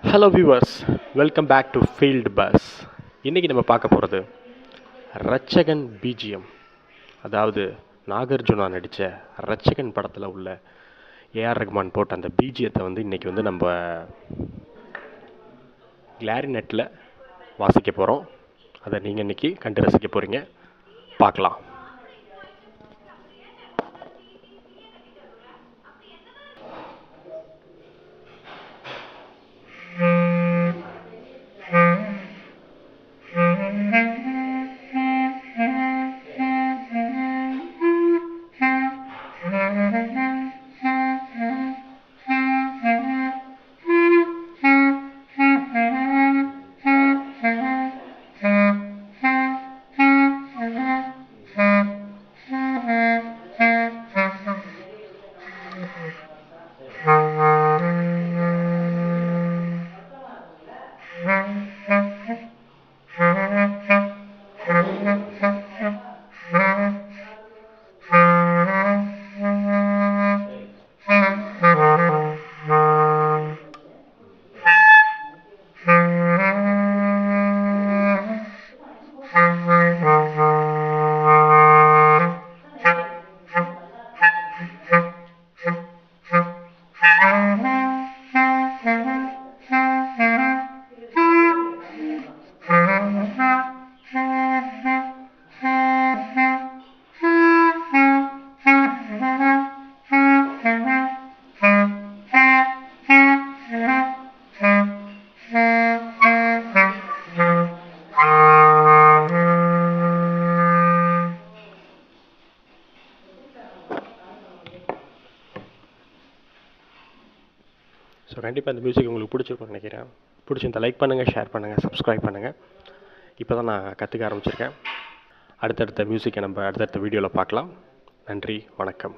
Hello viewers, welcome back to field bus. இன்றைக்கி நம்ம பார்க்க போகிறது ரட்சகன் பிஜிஎம். அதாவது நாகார்ஜுனா நடித்த ரட்சகன் படத்தில் உள்ள ஏஆர் ரஹ்மான் போட்ட அந்த பிஜிஎத்தை இன்றைக்கி நம்ம கிளாரினெட்டில் வாசிக்க போகிறோம். அதை நீங்கள் இன்றைக்கி கண்டு ரசிக்க போகிறீங்க. பார்க்கலாம். ஸோ கண்டிப்பாக இந்த மியூசிக் உங்களுக்கு பிடிச்சிருக்கும்னு நினைக்கிறேன். பிடிச்சிருந்தா லைக் பண்ணுங்கள், ஷேர் பண்ணுங்கள், சப்ஸ்கிரைப் பண்ணுங்கள். இப்போ தான் நான் கற்றுக்க ஆரம்பிச்சிருக்கேன். அடுத்தடுத்த மியூசிக்கை நம்ம அடுத்தடுத்த வீடியோவில் பார்க்கலாம். நன்றி, வணக்கம்.